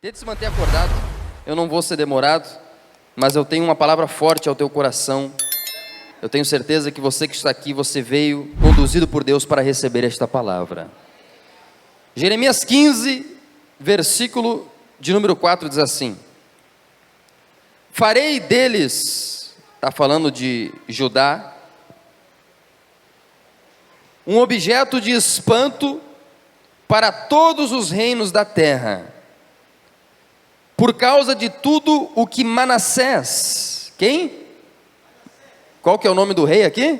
Tente se manter acordado, eu não vou ser demorado, mas eu tenho uma palavra forte ao teu coração. Eu tenho certeza que você que está aqui, você veio conduzido por Deus para receber esta palavra. Jeremias 15, versículo de número 4 diz assim: farei deles, está falando de Judá, um objeto de espanto para todos os reinos da terra, por causa de tudo o que Manassés, quem? Qual que é o nome do rei aqui?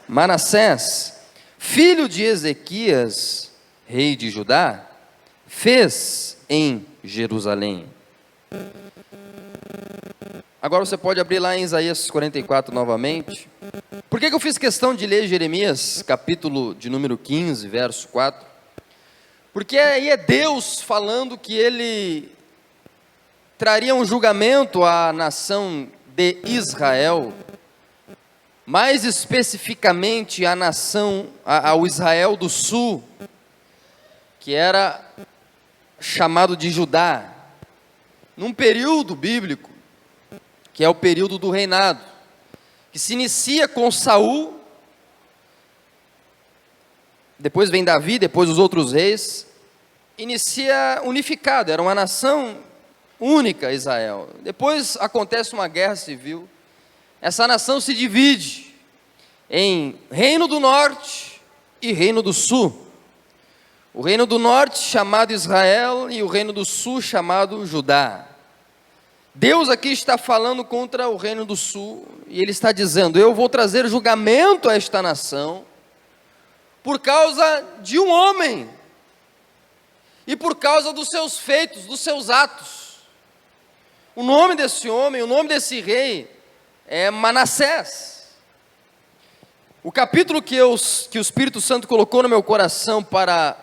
Manassés, filho de Ezequias, rei de Judá, fez em Jerusalém. Agora você pode abrir lá em Isaías 44 novamente. Por que eu fiz questão de ler Jeremias, capítulo de número 15, verso 4? Porque aí é Deus falando que Ele traria um julgamento à nação de Israel, mais especificamente à nação, ao Israel do sul, que era chamado de Judá, num período bíblico, que é o período do reinado, que se inicia com Saul, depois vem Davi, depois os outros reis, inicia unificado, era uma nação única, Israel. Depois acontece uma guerra civil, essa nação se divide em Reino do Norte e Reino do Sul. O Reino do Norte chamado Israel e o Reino do Sul chamado Judá. Deus aqui está falando contra o Reino do Sul e Ele está dizendo: eu vou trazer julgamento a esta nação por causa de um homem e por causa dos seus feitos, dos seus atos. O nome desse homem, o nome desse rei é Manassés. O capítulo que o Espírito Santo colocou no meu coração para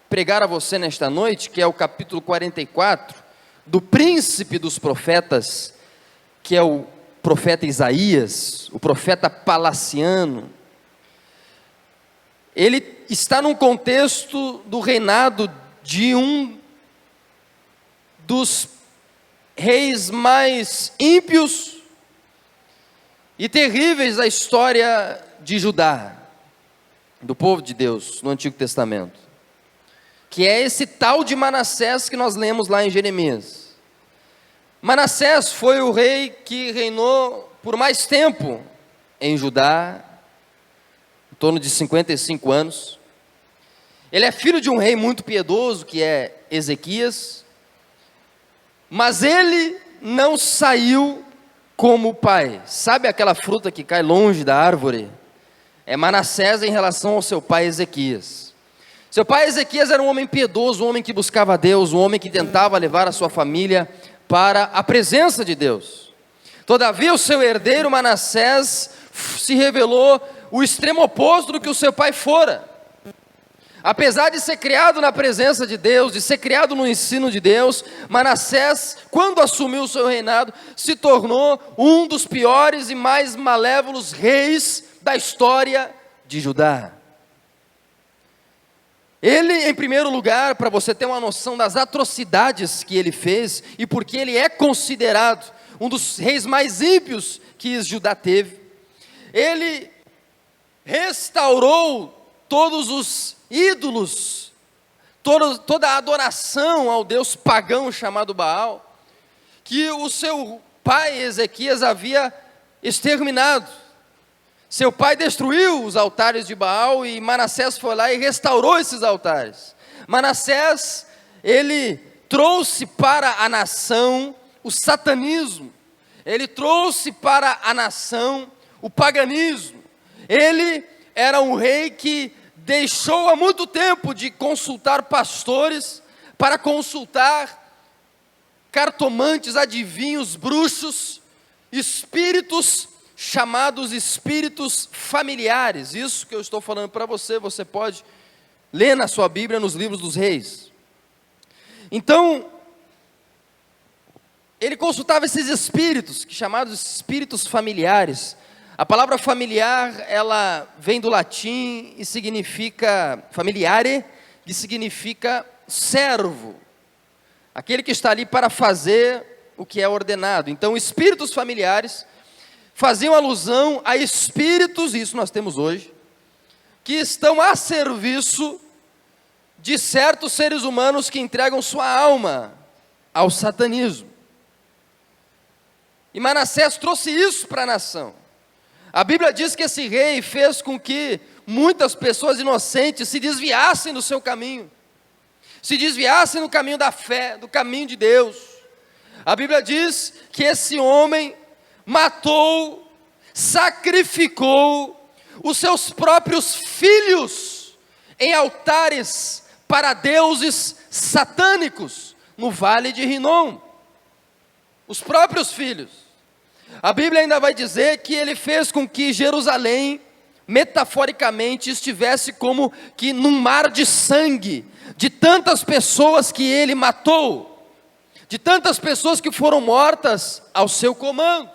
pregar a você nesta noite, que é o capítulo 44, do príncipe dos profetas, que é o profeta Isaías, o profeta palaciano. Ele está num contexto do reinado de um dos reis mais ímpios e terríveis da história de Judá, do povo de Deus no Antigo Testamento, que é esse tal de Manassés que nós lemos lá em Jeremias. Manassés foi o rei que reinou por mais tempo em Judá, em torno de 55 anos. Ele é filho de um rei muito piedoso, que é Ezequias, mas ele não saiu como o pai. Sabe aquela fruta que cai longe da árvore? É Manassés em relação ao seu pai Ezequias. Seu pai Ezequias era um homem piedoso, um homem que buscava Deus, um homem que tentava levar a sua família para a presença de Deus. Todavia o seu herdeiro Manassés se revelou o extremo oposto do que o seu pai fora. Apesar de ser criado na presença de Deus, de ser criado no ensino de Deus, Manassés, quando assumiu o seu reinado, se tornou um dos piores e mais malévolos reis da história de Judá. Ele, em primeiro lugar, para você ter uma noção das atrocidades que ele fez, e porque ele é considerado um dos reis mais ímpios que Judá teve, ele restaurou todos os ídolos, toda a adoração ao deus pagão chamado Baal, que o seu pai Ezequias havia exterminado. Seu pai destruiu os altares de Baal e Manassés foi lá e restaurou esses altares. Manassés, ele trouxe para a nação o satanismo, ele trouxe para a nação o paganismo. Ele era um rei que deixou há muito tempo de consultar pastores para consultar cartomantes, adivinhos, bruxos, espíritos chamados espíritos familiares. Isso que eu estou falando para você, você pode ler na sua Bíblia, nos livros dos reis. Então, ele consultava esses espíritos, chamados espíritos familiares. A palavra familiar, ela vem do latim e significa familiare, que significa servo. aquele que está ali para fazer o que é ordenado. Então, espíritos familiares faziam alusão a espíritos, isso nós temos hoje, que estão a serviço de certos seres humanos que entregam sua alma ao satanismo. E Manassés trouxe isso para a nação. A Bíblia diz que esse rei fez com que muitas pessoas inocentes se desviassem do seu caminho, se desviassem do caminho da fé, do caminho de Deus. A Bíblia diz que esse homem matou, sacrificou os seus próprios filhos em altares para deuses satânicos no vale de Rinom. Os próprios filhos. A Bíblia ainda vai dizer que ele fez com que Jerusalém, metaforicamente, estivesse como que num mar de sangue, de tantas pessoas que ele matou, de tantas pessoas que foram mortas ao seu comando.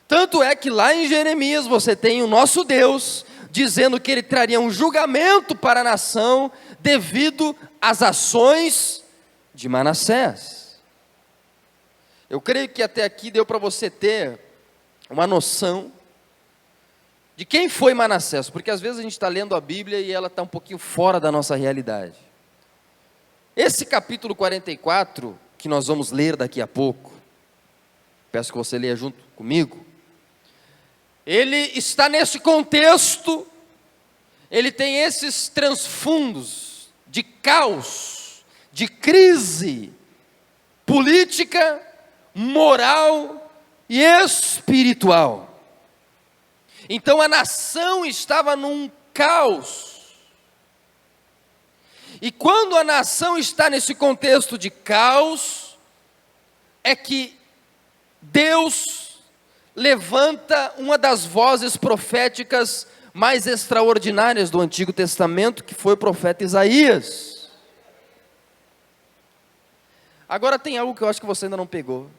Tanto é que lá em Jeremias você tem o nosso Deus dizendo que ele traria um julgamento para a nação devido às ações de Manassés. Eu creio que até aqui deu para você ter uma noção de quem foi Manassés, porque às vezes a gente está lendo a Bíblia e ela está um pouquinho fora da nossa realidade. Esse capítulo 44, que nós vamos ler daqui a pouco, peço que você leia junto comigo, ele está nesse contexto, ele tem esses transfundos de caos, de crise política, moral e espiritual. Então a nação estava num caos. E quando a nação está nesse contexto de caos, é que Deus levanta uma das vozes proféticas mais extraordinárias do Antigo Testamento, que foi o profeta Isaías. Agora tem algo que eu acho que você ainda não pegou.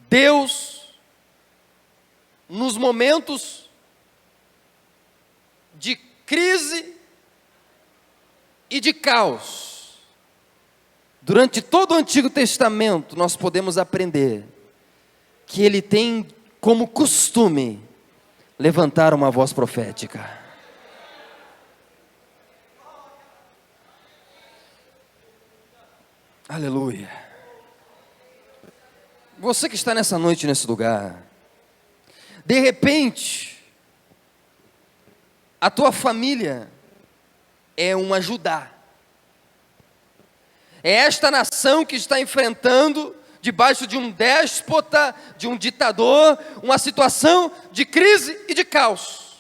Deus, nos momentos de crise e de caos, durante todo o Antigo Testamento, nós podemos aprender que Ele tem como costume levantar uma voz profética. Aleluia. Você que está nessa noite, nesse lugar, de repente, a tua família é uma Judá. É esta nação que está enfrentando, debaixo de um déspota, de um ditador, uma situação de crise e de caos.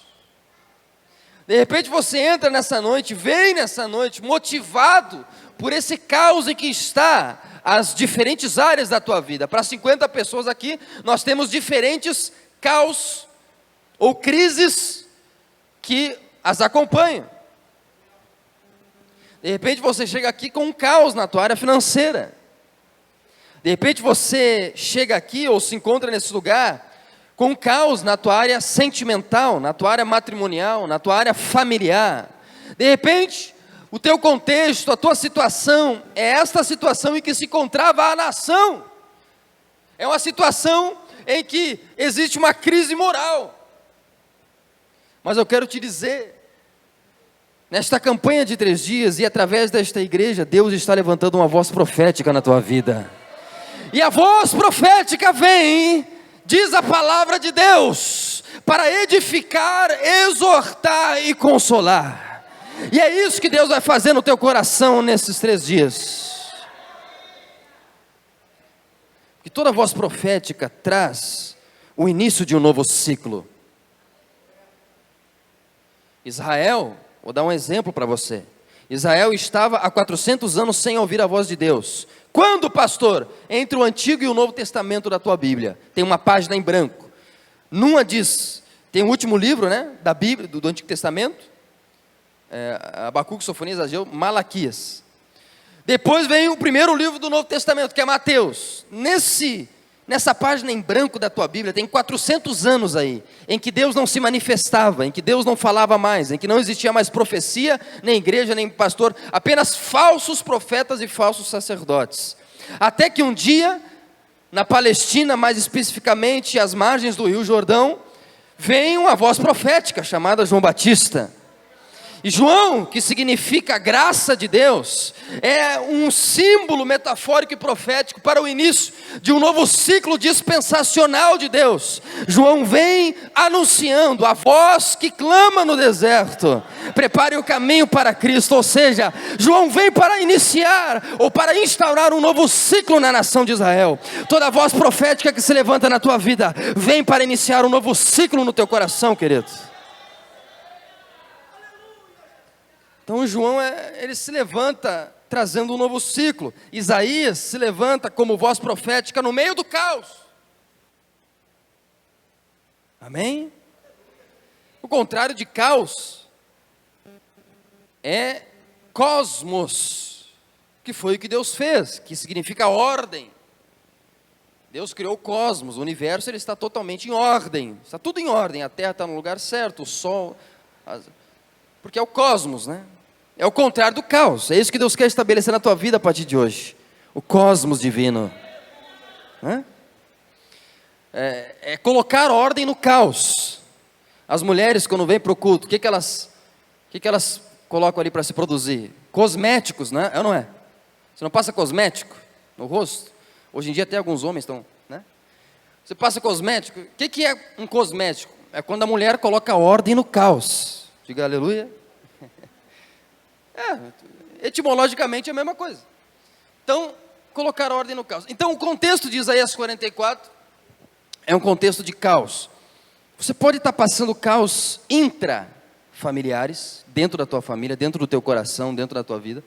De repente você entra nessa noite, vem nessa noite, motivado por esse caos em que está as diferentes áreas da tua vida. Para 50 pessoas aqui, nós temos diferentes caos ou crises que as acompanham. De repente você chega aqui com um caos na tua área financeira. De repente você chega aqui ou se encontra nesse lugar com um caos na tua área sentimental, na tua área matrimonial, na tua área familiar. De repente, o teu contexto, a tua situação, é esta situação em que se encontrava a nação. É uma situação em que existe uma crise moral. Mas eu quero te dizer, nesta campanha de 3 dias e através desta igreja, Deus está levantando uma voz profética na tua vida. E a voz profética vem, diz a palavra de Deus, para edificar, exortar e consolar. E é isso que Deus vai fazer no teu coração nesses 3 dias. Que toda voz profética traz o início de um novo ciclo. Israel, vou dar um exemplo para você. Israel estava há 400 anos sem ouvir a voz de Deus. Quando, pastor? Entre o Antigo e o Novo Testamento da tua Bíblia. Tem uma página em branco. Numa diz, tem o último livro, né, da Bíblia, do Antigo Testamento. Abacuque, Sofonias, Ageu, Malaquias. Depois vem o primeiro livro do Novo Testamento, que é Mateus. nessa página em branco da tua Bíblia, tem 400 anos aí, em que Deus não se manifestava, em que Deus não falava mais, em que não existia mais profecia, nem igreja, nem pastor, apenas falsos profetas e falsos sacerdotes. Até que um dia, na Palestina, mais especificamente, às margens do Rio Jordão, vem uma voz profética chamada João Batista. E João, que significa graça de Deus, é um símbolo metafórico e profético para o início de um novo ciclo dispensacional de Deus. João vem anunciando a voz que clama no deserto: prepare o caminho para Cristo. Ou seja, João vem para iniciar ou para instaurar um novo ciclo na nação de Israel. Toda voz profética que se levanta na tua vida vem para iniciar um novo ciclo no teu coração, querido. Então João, ele se levanta trazendo um novo ciclo. Isaías se levanta como voz profética no meio do caos. Amém? O contrário de caos é cosmos, que foi o que Deus fez, que significa ordem. Deus criou o cosmos, o universo, ele está totalmente em ordem, está tudo em ordem, a terra está no lugar certo, o sol, porque é o cosmos, né? É o contrário do caos. É isso que Deus quer estabelecer na tua vida a partir de hoje. O cosmos divino. É colocar ordem no caos. As mulheres, quando vêm para o culto, o que elas colocam ali para se produzir? Cosméticos, né? É ou não é? Você não passa cosmético no rosto? Hoje em dia até alguns homens estão, né? Você passa cosmético. O que é um cosmético? É quando a mulher coloca ordem no caos. Diga aleluia. Etimologicamente é a mesma coisa. Então, colocar ordem no caos. Então, o contexto de Isaías 44 é um contexto de caos. Você pode estar passando caos intrafamiliares, dentro da tua família, dentro do teu coração, dentro da tua vida.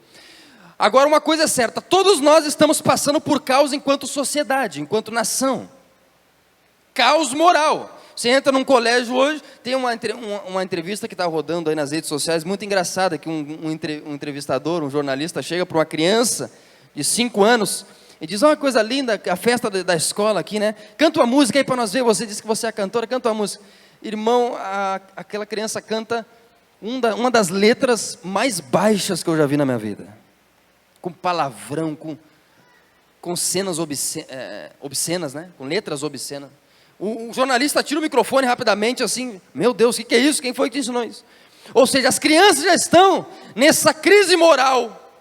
Agora, uma coisa é certa: todos nós estamos passando por caos enquanto sociedade, enquanto nação. Caos moral. Você entra num colégio hoje, tem uma entrevista que está rodando aí nas redes sociais, muito engraçada, que um entrevistador, um jornalista, chega para uma criança de 5 anos e diz: uma coisa linda, a festa da escola aqui, né? Canta uma música aí para nós ver, você disse que você é cantora, canta uma música. Irmão, aquela criança canta uma das letras mais baixas que eu já vi na minha vida. Com palavrão, com cenas obscenas, né? Com letras obscenas. O jornalista tira o microfone rapidamente assim: meu Deus, o que é isso? Quem foi que te ensinou isso? Ou seja, as crianças já estão nessa crise moral.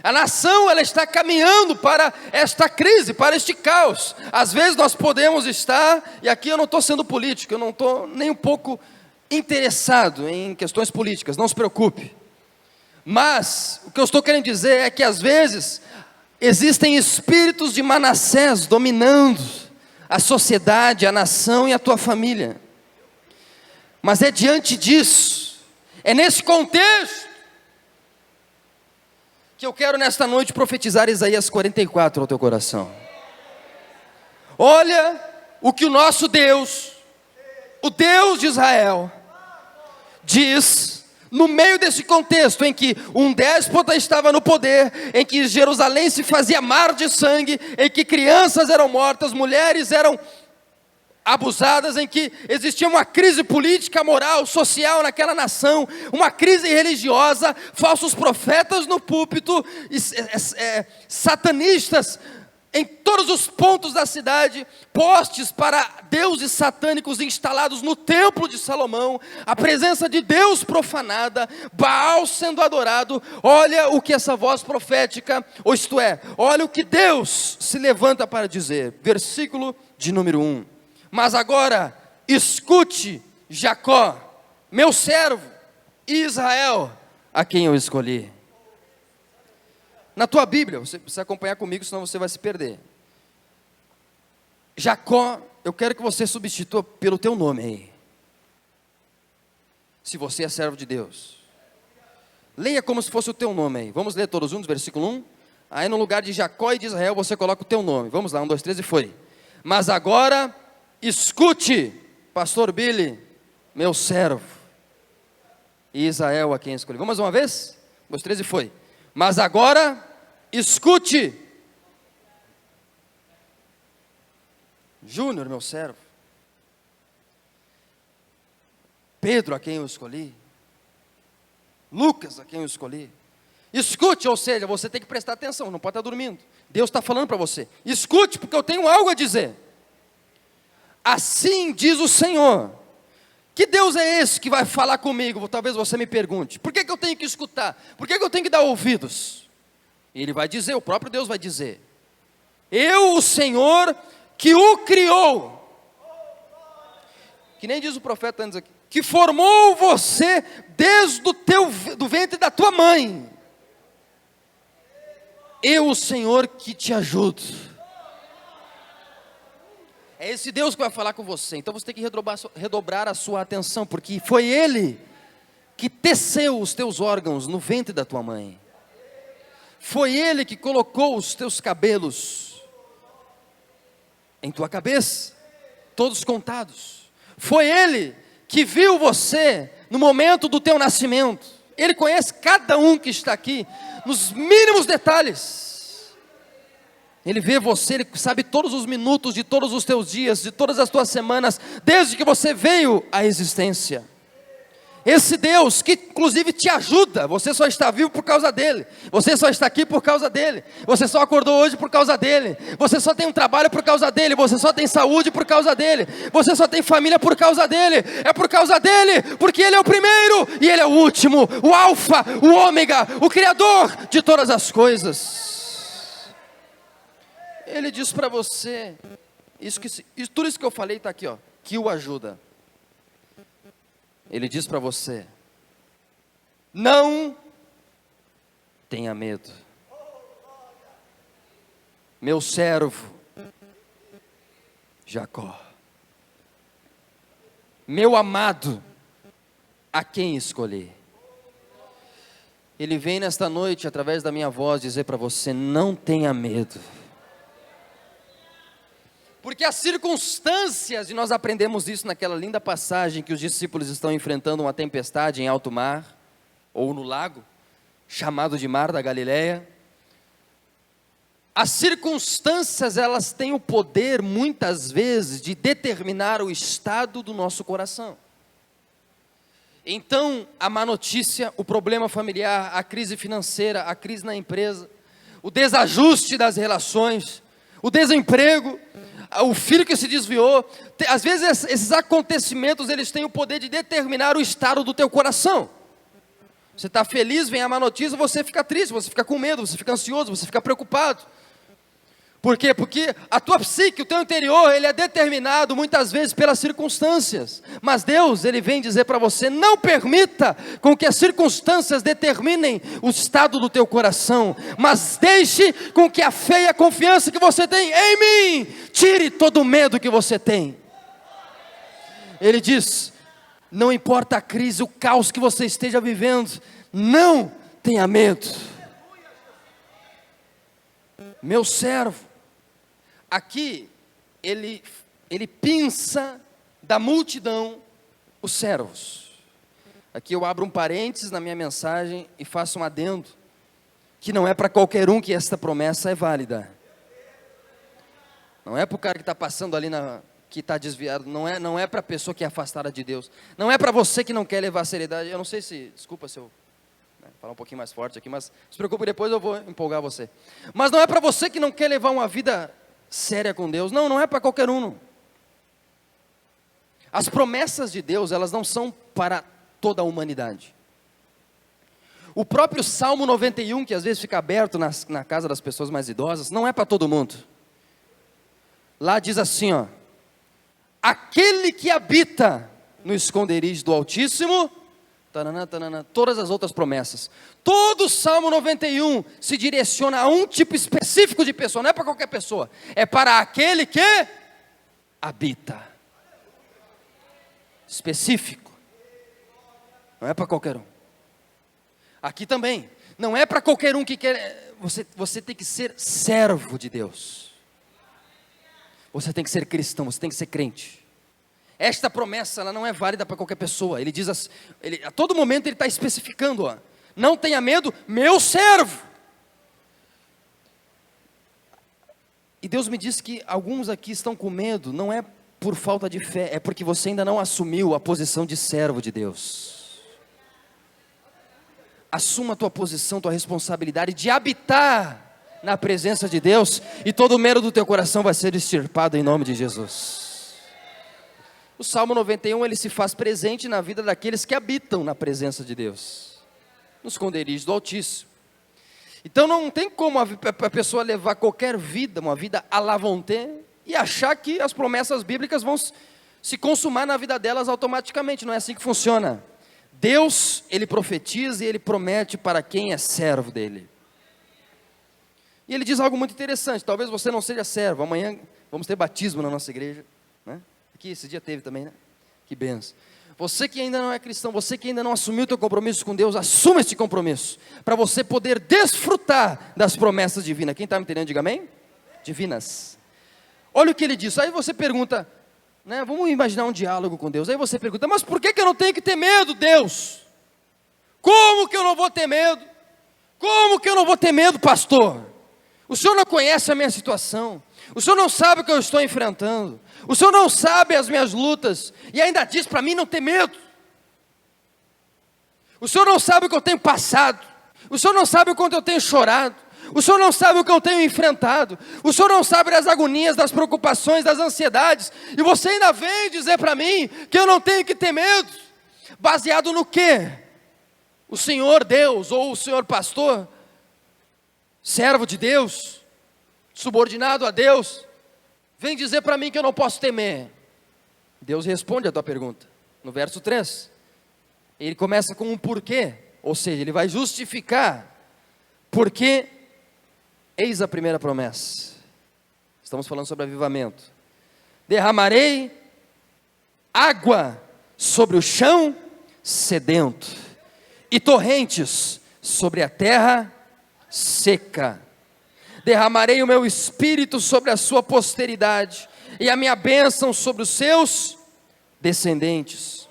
A nação, ela está caminhando para esta crise, para este caos. Às vezes nós podemos estar, e aqui eu não estou sendo político, eu não estou nem um pouco interessado em questões políticas, não se preocupe. Mas o que eu estou querendo dizer é que às vezes existem espíritos de Manassés dominando a sociedade, a nação e a tua família. Mas é diante disso, é nesse contexto, que eu quero nesta noite profetizar Isaías 44 ao teu coração. Olha o que o nosso Deus, o Deus de Israel, diz no meio desse contexto em que um déspota estava no poder, em que Jerusalém se fazia mar de sangue, em que crianças eram mortas, mulheres eram abusadas, em que existia uma crise política, moral, social naquela nação, uma crise religiosa, falsos profetas no púlpito, satanistas em todos os pontos da cidade, postes para deuses satânicos instalados no templo de Salomão, a presença de Deus profanada, Baal sendo adorado. Olha o que essa voz profética, ou isto é, olha o que Deus se levanta para dizer, versículo de número 1. Mas agora, escute Jacó, meu servo, e Israel, a quem eu escolhi. Na tua Bíblia, você precisa acompanhar comigo, senão você vai se perder. Jacó, eu quero que você substitua pelo teu nome aí. Se você é servo de Deus. Leia como se fosse o teu nome aí. Vamos ler todos juntos, versículo 1. Aí no lugar de Jacó e de Israel, você coloca o teu nome. Vamos lá, 1, 2, 3 e foi. Mas agora, escute, pastor Billy, meu servo, e Israel a quem escolhi. Vamos mais uma vez? 1, 2, 3 e foi. Mas agora, escute, Júnior, meu servo. Pedro, a quem eu escolhi. Lucas, a quem eu escolhi. Escute, ou seja, você tem que prestar atenção, não pode estar dormindo. Deus está falando para você. Escute, porque eu tenho algo a dizer. Assim diz o Senhor. Que Deus é esse que vai falar comigo? Talvez você me pergunte. Por que eu tenho que escutar? Por que eu tenho que dar ouvidos? Ele vai dizer, o próprio Deus vai dizer. Eu, o Senhor, que o criou. Que nem diz o profeta antes aqui. Que formou você desde do ventre da tua mãe. Eu, o Senhor, que te ajudo. É esse Deus que vai falar com você. Então você tem que redobrar a sua atenção, porque foi Ele que teceu os teus órgãos no ventre da tua mãe. Foi Ele que colocou os teus cabelos em tua cabeça, todos contados. Foi Ele que viu você no momento do teu nascimento. Ele conhece cada um que está aqui, nos mínimos detalhes. Ele vê você, Ele sabe todos os minutos de todos os teus dias, de todas as tuas semanas, desde que você veio à existência. Esse Deus que inclusive te ajuda, você só está vivo por causa dEle, você só está aqui por causa dEle, você só acordou hoje por causa dEle, você só tem um trabalho por causa dEle, você só tem saúde por causa dEle, você só tem família por causa dEle, é por causa dEle, porque Ele é o primeiro e Ele é o último, o alfa, o ômega, o Criador de todas as coisas. Ele diz para você, tudo isso que eu falei está aqui, ó, que o ajuda. Ele diz para você, não tenha medo, meu servo Jacó, meu amado, a quem escolhi. Ele vem nesta noite, através da minha voz, dizer para você, não tenha medo. Porque as circunstâncias, e nós aprendemos isso naquela linda passagem que os discípulos estão enfrentando uma tempestade em alto mar, ou no lago, chamado de Mar da Galileia. As circunstâncias, elas têm o poder, muitas vezes, de determinar o estado do nosso coração. Então, a má notícia, o problema familiar, a crise financeira, a crise na empresa, o desajuste das relações, o desemprego, o filho que se desviou, às vezes esses acontecimentos, eles têm o poder de determinar o estado do teu coração. Você está feliz, vem a má notícia, você fica triste, você fica com medo, você fica ansioso, você fica preocupado. Por quê? Porque a tua psique, o teu interior, ele é determinado muitas vezes pelas circunstâncias. Mas Deus, Ele vem dizer para você, não permita com que as circunstâncias determinem o estado do teu coração, mas deixe com que a fé e a confiança que você tem em mim, tire todo o medo que você tem. Ele diz, não importa a crise, o caos que você esteja vivendo, não tenha medo. Meu servo. Aqui, ele pinça da multidão os servos. Aqui eu abro um parênteses na minha mensagem e faço um adendo, que não é para qualquer um que esta promessa é válida. Não é para o cara que está passando ali, que está desviado, não é para a pessoa que é afastada de Deus, não é para você que não quer levar a seriedade. Eu não sei desculpa se eu falar um pouquinho mais forte aqui, mas não se preocupe, depois eu vou empolgar você. Mas não é para você que não quer levar uma vida séria com Deus, não é para qualquer um. Não. As promessas de Deus, elas não são para toda a humanidade. O próprio Salmo 91, que às vezes fica aberto na casa das pessoas mais idosas, não é para todo mundo. Lá diz assim, ó, aquele que habita no esconderijo do Altíssimo, tanana, tanana, todas as outras promessas. Todo o Salmo 91 se direciona a um tipo específico de pessoa, não é para qualquer pessoa, é para aquele que habita. Específico. Não é para qualquer um. Aqui também, não é para qualquer um que quer, você tem que ser servo de Deus. Você tem que ser cristão, você tem que ser crente. Esta promessa, ela não é válida para qualquer pessoa. Ele diz assim, a todo momento ele está especificando, ó, não tenha medo, meu servo. E Deus me disse que alguns aqui estão com medo, não é por falta de fé, é porque você ainda não assumiu a posição de servo de Deus. Assuma a tua posição, tua responsabilidade de habitar na presença de Deus, e todo o medo do teu coração vai ser extirpado em nome de Jesus. O Salmo 91, ele se faz presente na vida daqueles que habitam na presença de Deus, no esconderijo do Altíssimo. Então não tem como a pessoa levar qualquer vida, uma vida à la vontade, e achar que as promessas bíblicas vão se consumar na vida delas automaticamente. Não é assim que funciona. Deus, ele profetiza e ele promete para quem é servo dele. E ele diz algo muito interessante: talvez você não seja servo. Amanhã vamos ter batismo na nossa igreja, né? Aqui esse dia teve também, né? Que benção. Você que ainda não é cristão, você que ainda não assumiu o teu compromisso com Deus, assuma esse compromisso, para você poder desfrutar das promessas divinas. Quem está me entendendo, diga amém? Divinas. Olha o que ele diz. Aí você pergunta, né? Vamos imaginar um diálogo com Deus. Aí você pergunta, mas por que eu não tenho que ter medo, Deus? Como que eu não vou ter medo? Como que eu não vou ter medo, pastor? O senhor não conhece a minha situação, o senhor não sabe o que eu estou enfrentando, o senhor não sabe as minhas lutas, e ainda diz para mim não ter medo. O senhor não sabe o que eu tenho passado, o senhor não sabe o quanto eu tenho chorado, o senhor não sabe o que eu tenho enfrentado, o senhor não sabe das agonias, das preocupações, das ansiedades, e você ainda vem dizer para mim que eu não tenho que ter medo. Baseado no quê? O Senhor Deus, ou o Senhor pastor, servo de Deus, subordinado a Deus, vem dizer para mim que eu não posso temer. Deus responde a tua pergunta, no verso 3, ele começa com um porquê, ou seja, ele vai justificar, porque, eis a primeira promessa, estamos falando sobre avivamento: derramarei água sobre o chão sedento, e torrentes sobre a terra seca. Derramarei o meu espírito sobre a sua posteridade, e a minha bênção sobre os seus descendentes.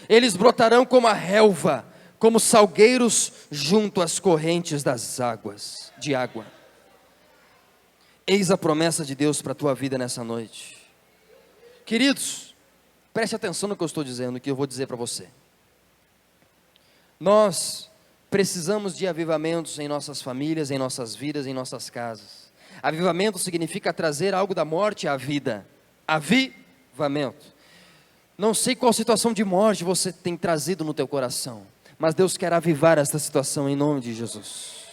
Eles brotarão como a relva, como salgueiros junto às correntes das águas, de água. Eis a promessa de Deus para a tua vida nessa noite. Queridos, preste atenção no que eu estou dizendo, no que eu vou dizer para você. Nós precisamos de avivamentos em nossas famílias, em nossas vidas, em nossas casas. Avivamento significa trazer algo da morte à vida. Avivamento. Não sei qual situação de morte você tem trazido no teu coração, mas Deus quer avivar esta situação em nome de Jesus.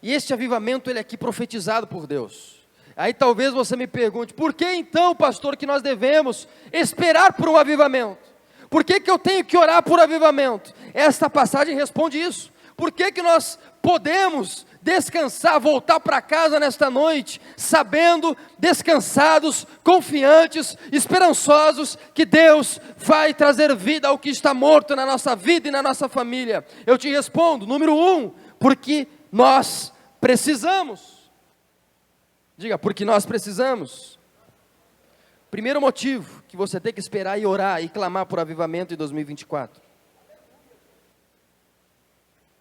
E este avivamento, ele é aqui profetizado por Deus. Aí talvez você me pergunte, por que então, pastor, que nós devemos esperar por um avivamento? Por que eu tenho que orar por avivamento? Esta passagem responde isso. Por que nós podemos descansar, voltar para casa nesta noite, sabendo, descansados, confiantes, esperançosos, que Deus vai trazer vida ao que está morto na nossa vida e na nossa família? Eu te respondo, número 1, porque nós precisamos. Diga, porque nós precisamos. Primeiro motivo que você tem que esperar e orar e clamar por avivamento em 2024.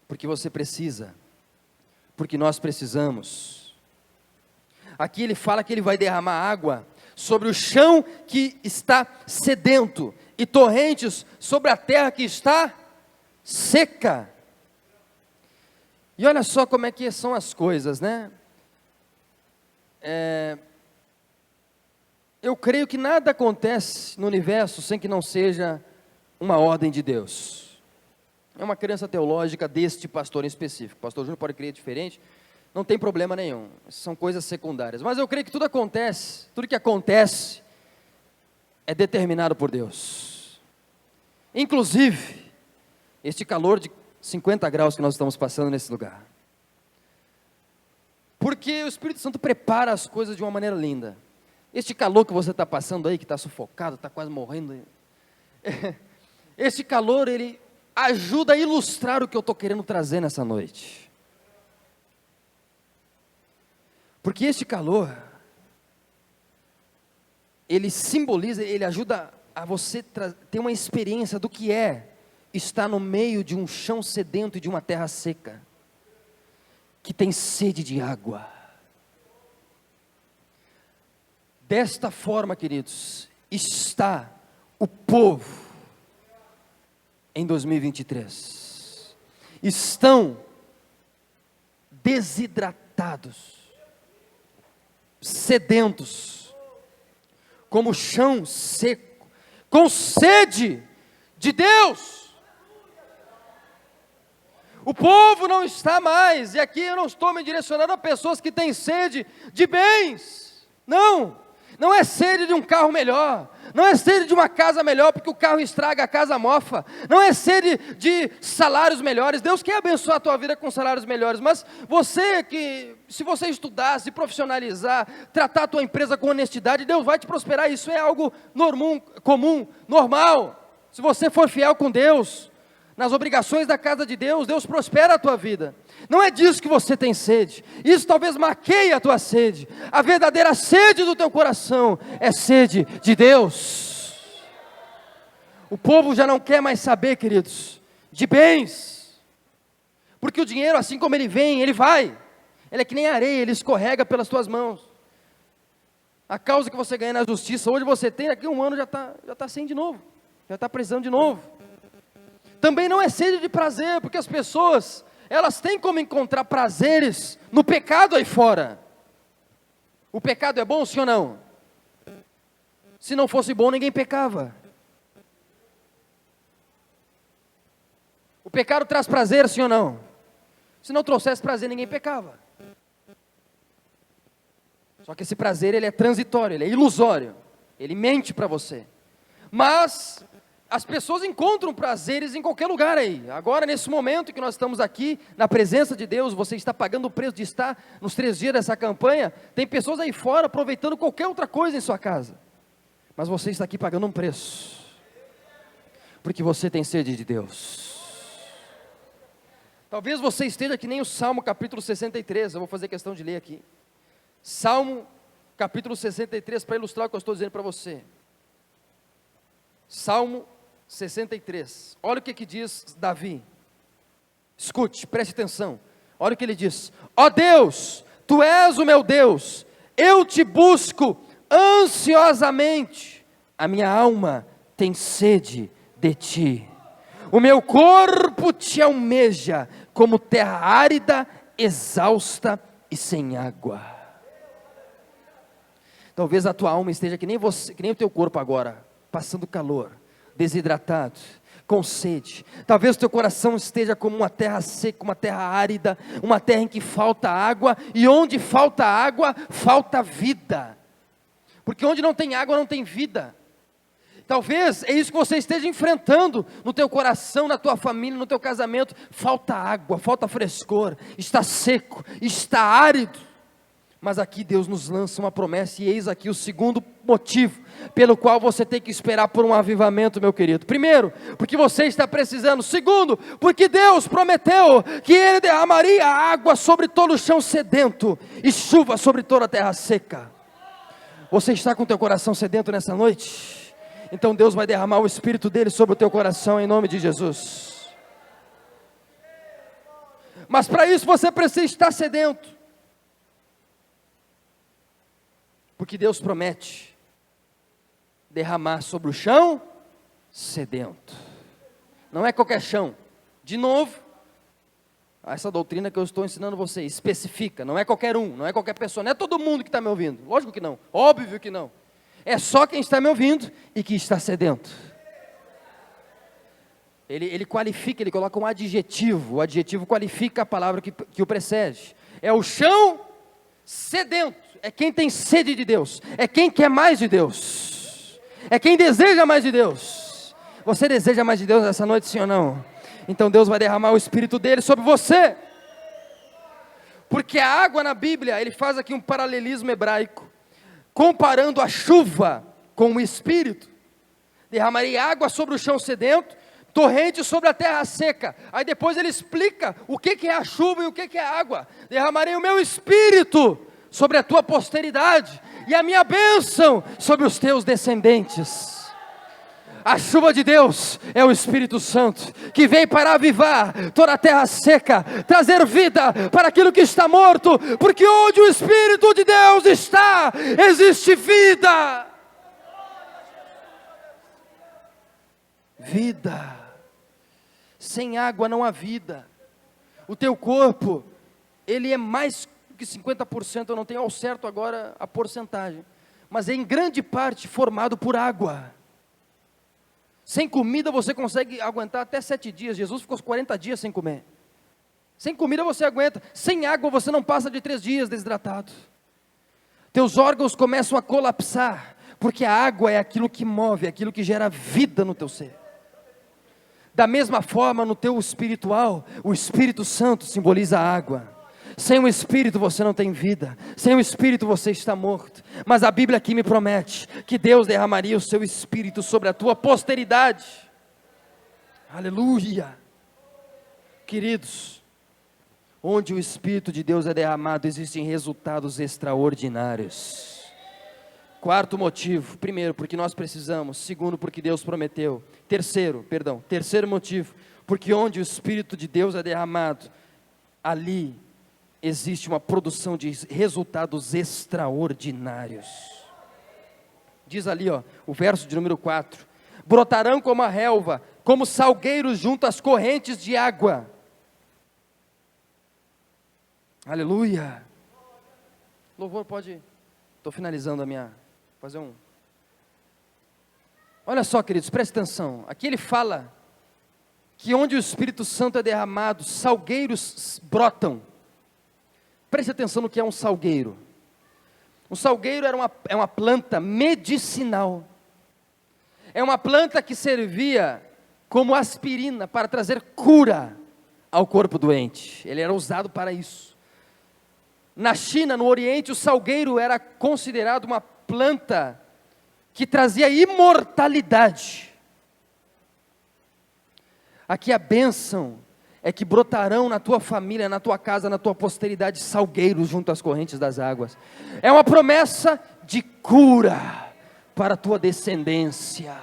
Porque você precisa. Porque nós precisamos. Aqui ele fala que ele vai derramar água sobre o chão que está sedento, e torrentes sobre a terra que está seca. E olha só como é que são as coisas, né? Eu creio que nada acontece no universo sem que não seja uma ordem de Deus. É uma crença teológica deste pastor em específico. O pastor Júnior pode crer diferente, não tem problema nenhum. São coisas secundárias. Mas eu creio que tudo que acontece é determinado por Deus. Inclusive, este calor de 50 graus que nós estamos passando nesse lugar. Porque o Espírito Santo prepara as coisas de uma maneira linda. Este calor que você está passando aí, que está sufocado, está quase morrendo. Este calor, ele ajuda a ilustrar o que eu estou querendo trazer nessa noite. Porque este calor, ele simboliza, ele ajuda a você ter uma experiência do que é estar no meio de um chão sedento e de uma terra seca, que tem sede de água. Desta forma, queridos, está o povo em 2023. Estão desidratados, sedentos, como chão seco, com sede de Deus. O povo não está mais, e aqui eu não estou me direcionando a pessoas que têm sede de bens, não é sede de um carro melhor, não é sede de uma casa melhor, porque o carro estraga, a casa mofa, não é sede de salários melhores. Deus quer abençoar a tua vida com salários melhores, mas se você estudar, se profissionalizar, tratar a tua empresa com honestidade, Deus vai te prosperar. Isso é algo comum, normal. Se você for fiel com Deus, nas obrigações da casa de Deus, Deus prospera a tua vida. Não é disso que você tem sede, isso talvez maqueie a tua sede. A verdadeira sede do teu coração é sede de Deus. O povo já não quer mais saber, queridos, de bens, porque o dinheiro, assim como ele vem, ele vai, ele é que nem areia, ele escorrega pelas tuas mãos. A causa que você ganha na justiça, hoje você tem, daqui a um ano já está sem de novo, já está precisando de novo. Também não é sede de prazer, porque as pessoas, elas têm como encontrar prazeres no pecado aí fora. O pecado é bom, sim ou não? Se não fosse bom, ninguém pecava. O pecado traz prazer, sim ou não? Se não trouxesse prazer, ninguém pecava. Só que esse prazer, ele é transitório, ele é ilusório, ele mente para você. Mas as pessoas encontram prazeres em qualquer lugar aí. Agora, nesse momento que nós estamos aqui, na presença de Deus, você está pagando o preço de estar nos 3 dias dessa campanha. Tem pessoas aí fora aproveitando qualquer outra coisa em sua casa, mas você está aqui pagando um preço, porque você tem sede de Deus. Talvez você esteja que nem o Salmo capítulo 63, eu vou fazer questão de ler aqui. Salmo capítulo 63, para ilustrar o que eu estou dizendo para você. Salmo 63, olha o que diz Davi. Escute, preste atenção. Olha o que ele diz: ó Deus, Tu és o meu Deus, eu te busco ansiosamente, a minha alma tem sede de Ti, o meu corpo Te almeja, como terra árida, exausta e sem água. Talvez a tua alma esteja que nem você, que nem o teu corpo agora, passando calor, desidratado, com sede. Talvez o teu coração esteja como uma terra seca, uma terra árida, uma terra em que falta água, e onde falta água, falta vida, porque onde não tem água, não tem vida. Talvez é isso que você esteja enfrentando no teu coração, na tua família, no teu casamento. Falta água, falta frescor, está seco, está árido. Mas aqui Deus nos lança uma promessa, e eis aqui o segundo motivo pelo qual você tem que esperar por um avivamento, meu querido. Primeiro, porque você está precisando. Segundo, porque Deus prometeu que Ele derramaria água sobre todo o chão sedento e chuva sobre toda a terra seca. Você está com o teu coração sedento nessa noite? Então Deus vai derramar o Espírito dEle sobre o teu coração, em nome de Jesus. Mas para isso você precisa estar sedento, porque Deus promete derramar sobre o chão sedento. Não é qualquer chão. De novo, essa doutrina que eu estou ensinando você especifica. Não é qualquer um, não é qualquer pessoa, não é todo mundo que está me ouvindo. Lógico que não, óbvio que não. É só quem está me ouvindo e que está sedento. Ele qualifica, ele coloca um adjetivo. O adjetivo qualifica a palavra que o precede. É o chão sedento. É quem tem sede de Deus. É quem quer mais de Deus. É quem deseja mais de Deus. Você deseja mais de Deus essa noite, sim ou não? Então Deus vai derramar o Espírito dEle sobre você. Porque a água na Bíblia, ele faz aqui um paralelismo hebraico, comparando a chuva com o Espírito. Derramarei água sobre o chão sedento, torrente sobre a terra seca. Aí depois ele explica o que é a chuva e o que é a água. Derramarei o meu Espírito sobre a tua posteridade, e a minha bênção sobre os teus descendentes. A chuva de Deus é o Espírito Santo, que vem para avivar toda a terra seca, trazer vida para aquilo que está morto, porque onde o Espírito de Deus está, existe vida. Vida. Sem água não há vida. O teu corpo, ele é mais que 50%, eu não tenho ao certo agora a porcentagem, mas é em grande parte formado por água. Sem comida você consegue aguentar até 7 dias, Jesus ficou 40 dias sem comer. Sem comida você aguenta, sem água você não passa de 3 dias desidratado. Teus órgãos começam a colapsar, porque a água é aquilo que move, é aquilo que gera vida no teu ser. Da mesma forma, no teu espiritual, o Espírito Santo simboliza a água. Sem o Espírito você não tem vida, sem o Espírito você está morto. Mas a Bíblia aqui me promete que Deus derramaria o seu Espírito sobre a tua posteridade. Aleluia! Queridos, onde o Espírito de Deus é derramado, existem resultados extraordinários. Quarto motivo: primeiro, porque nós precisamos. Segundo, porque Deus prometeu. Terceiro motivo, porque onde o Espírito de Deus é derramado, ali existe uma produção de resultados extraordinários. Diz ali, o verso de número 4: brotarão como a relva, como salgueiros junto às correntes de água. Aleluia. Louvor, pode. Estou finalizando a minha. Fazer um. Olha só, queridos, preste atenção. Aqui ele fala que onde o Espírito Santo é derramado, salgueiros brotam. Preste atenção no que é um salgueiro. Um salgueiro é uma planta medicinal. É uma planta que servia como aspirina para trazer cura ao corpo doente. Ele era usado para isso. Na China, no Oriente, o salgueiro era considerado uma planta que trazia imortalidade. Aqui a bênção é que brotarão na tua família, na tua casa, na tua posteridade, salgueiros junto às correntes das águas. É uma promessa de cura para a tua descendência.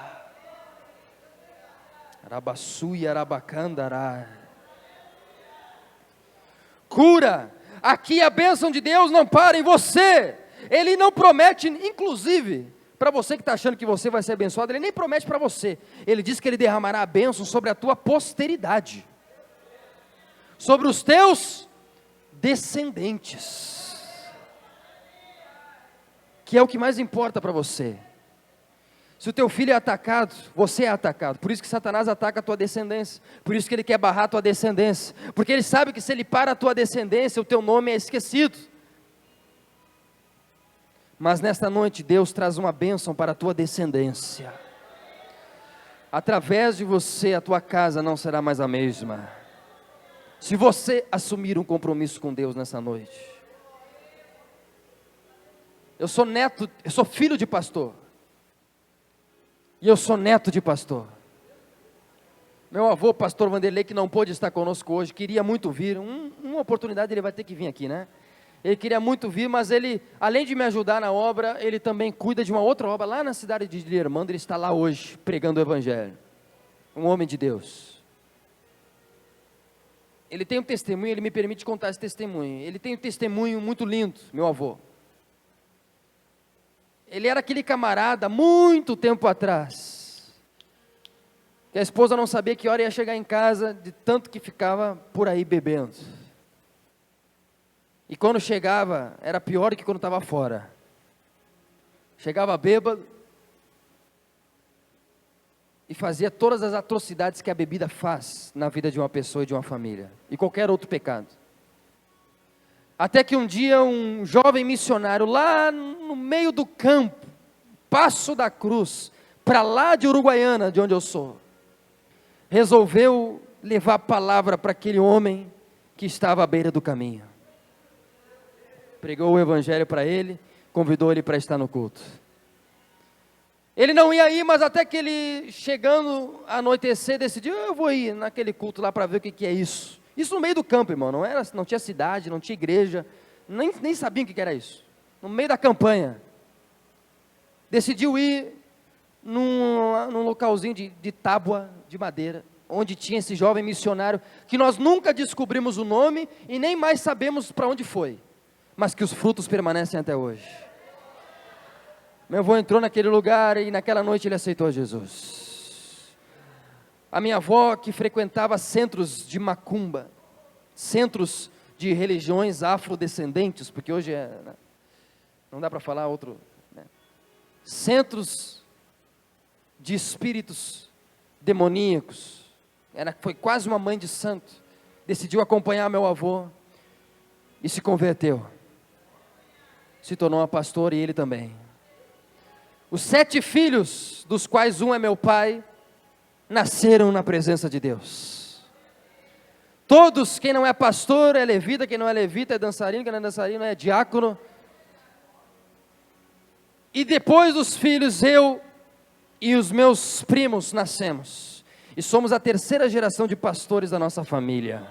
Arabassuia, arabacandará. Cura. Aqui a bênção de Deus não para em você. Ele não promete, inclusive, para você que está achando que você vai ser abençoado, Ele nem promete para você. Ele diz que Ele derramará a bênção sobre a tua posteridade, sobre os teus descendentes, que é o que mais importa para você. Se o teu filho é atacado, você é atacado. Por isso que Satanás ataca a tua descendência. Por isso que ele quer barrar a tua descendência. Porque ele sabe que se ele para a tua descendência, o teu nome é esquecido. Mas nesta noite Deus traz uma bênção para a tua descendência. Através de você, a tua casa não será mais a mesma. Se você assumir um compromisso com Deus nessa noite. Eu sou filho de pastor. E eu sou neto de pastor. Meu avô, pastor Vanderlei, que não pôde estar conosco hoje, queria muito vir. Uma oportunidade ele vai ter que vir aqui, né? Ele queria muito vir, mas ele, além de me ajudar na obra, ele também cuida de uma outra obra lá na cidade de Dilermando. Ele está lá hoje, pregando o Evangelho. Um homem de Deus. Ele tem um testemunho, ele me permite contar esse testemunho. Ele tem um testemunho muito lindo, meu avô. Ele era aquele camarada, muito tempo atrás, que a esposa não sabia que hora ia chegar em casa, de tanto que ficava por aí bebendo. E quando chegava, era pior do que quando estava fora. Chegava bêbado, e fazia todas as atrocidades que a bebida faz na vida de uma pessoa e de uma família, e qualquer outro pecado. Até que um dia um jovem missionário lá no meio do campo, Passo da Cruz, para lá de Uruguaiana, de onde eu sou, resolveu levar a palavra para aquele homem que estava à beira do caminho. Pregou o Evangelho para ele, convidou ele para estar no culto. Ele não ia ir, mas até que ele, chegando a anoitecer, decidiu: eu vou ir naquele culto lá para ver o que é isso. Isso no meio do campo, irmão, não tinha cidade, não tinha igreja, nem sabiam o que era isso. No meio da campanha. Decidiu ir, num localzinho de tábua de madeira, onde tinha esse jovem missionário, que nós nunca descobrimos o nome e nem mais sabemos para onde foi, mas que os frutos permanecem até hoje. Meu avô entrou naquele lugar e naquela noite ele aceitou Jesus. A minha avó, que frequentava centros de macumba, centros de religiões afrodescendentes, porque hoje não dá para falar outro, né? Centros de espíritos demoníacos, foi quase uma mãe de santo, decidiu acompanhar meu avô e se converteu, se tornou uma pastora e ele também. Os 7 filhos, dos quais um é meu pai, nasceram na presença de Deus. Todos, quem não é pastor é levita, quem não é levita é dançarino, quem não é dançarino é diácono. E depois dos filhos, eu e os meus primos nascemos. E somos a 3ª geração de pastores da nossa família.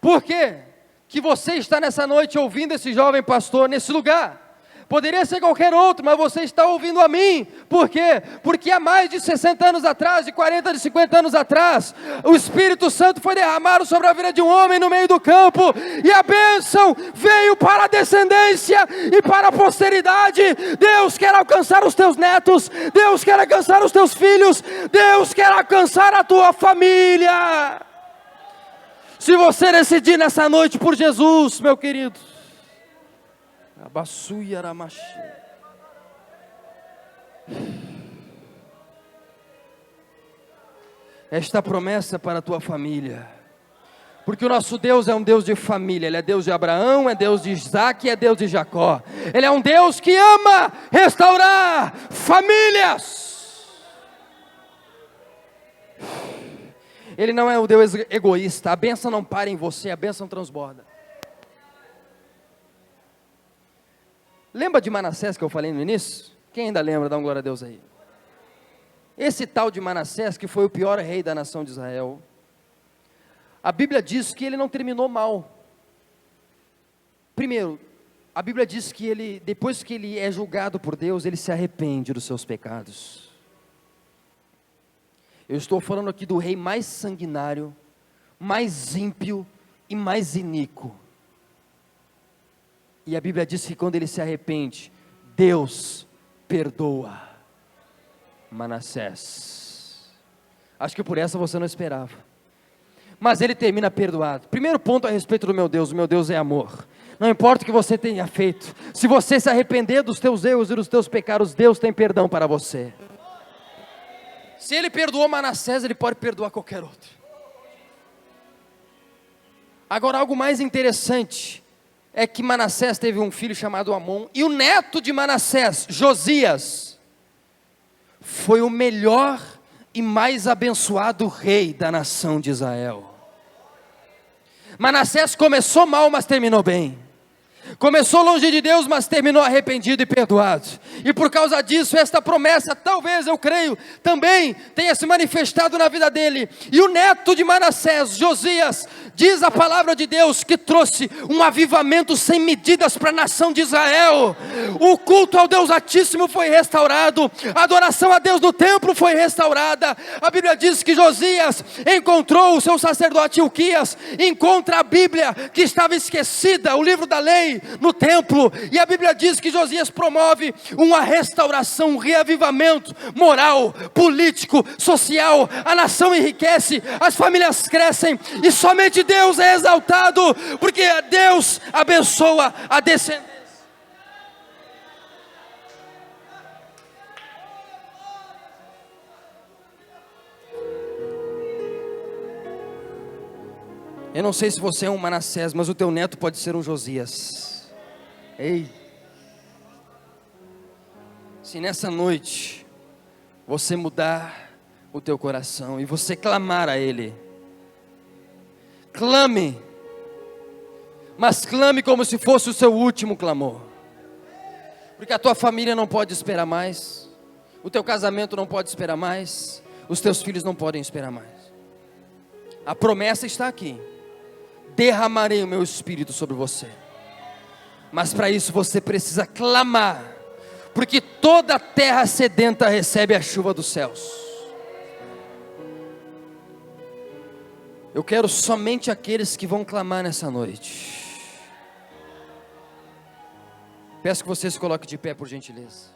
Por quê que você está nessa noite ouvindo esse jovem pastor nesse lugar? Poderia ser qualquer outro, mas você está ouvindo a mim. Por quê? Porque há mais de 60 anos atrás, de 40, de 50 anos atrás, o Espírito Santo foi derramado sobre a vida de um homem no meio do campo, e a bênção veio para a descendência e para a posteridade. Deus quer alcançar os teus netos, Deus quer alcançar os teus filhos, Deus quer alcançar a tua família. Se você decidir nessa noite por Jesus, meu querido, esta promessa é para a tua família, porque o nosso Deus é um Deus de família. Ele é Deus de Abraão, é Deus de Isaac, é Deus de Jacó. Ele é um Deus que ama restaurar famílias. Ele não é um Deus egoísta. A bênção não para em você, a bênção transborda. Lembra de Manassés que eu falei no início? Quem ainda lembra, dá um glória a Deus aí. Esse tal de Manassés, que foi o pior rei da nação de Israel, a Bíblia diz que ele não terminou mal. Primeiro, a Bíblia diz que ele, depois que ele é julgado por Deus, ele se arrepende dos seus pecados. Eu estou falando aqui do rei mais sanguinário, mais ímpio e mais iníquo. E a Bíblia diz que quando ele se arrepende, Deus perdoa Manassés. Acho que por essa você não esperava. Mas ele termina perdoado. Primeiro ponto a respeito do meu Deus: o meu Deus é amor. Não importa o que você tenha feito, se você se arrepender dos teus erros e dos teus pecados, Deus tem perdão para você. Se ele perdoou Manassés, ele pode perdoar qualquer outro. Agora, algo mais interessante é que Manassés teve um filho chamado Amon, e o neto de Manassés, Josias, foi o melhor e mais abençoado rei da nação de Israel. Manassés começou mal, mas terminou bem. Começou longe de Deus, mas terminou arrependido e perdoado. E por causa disso, esta promessa, talvez, eu creio, também tenha se manifestado na vida dele. E o neto de Manassés, Josias, diz a palavra de Deus que trouxe um avivamento sem medidas para a nação de Israel. O culto ao Deus Altíssimo foi restaurado, a adoração a Deus no templo foi restaurada. A Bíblia diz que Josias encontrou o seu sacerdote Hilquias, encontra a Bíblia que estava esquecida, o livro da lei, no templo. E a Bíblia diz que Josias promove uma restauração, um reavivamento moral, político, social. A nação enriquece, as famílias crescem, e somente Deus é exaltado, porque Deus abençoa a descendência. Eu não sei se você é um Manassés, mas o teu neto pode ser um Josias. Ei, se nessa noite você mudar o teu coração e você clamar a Ele, clame, mas clame como se fosse o seu último clamor, porque a tua família não pode esperar mais, o teu casamento não pode esperar mais, os teus filhos não podem esperar mais. A promessa está aqui: derramarei o meu espírito sobre você. Mas para isso você precisa clamar, porque toda a terra sedenta recebe a chuva dos céus. Eu quero somente aqueles que vão clamar nessa noite. Peço que você se coloque de pé, por gentileza.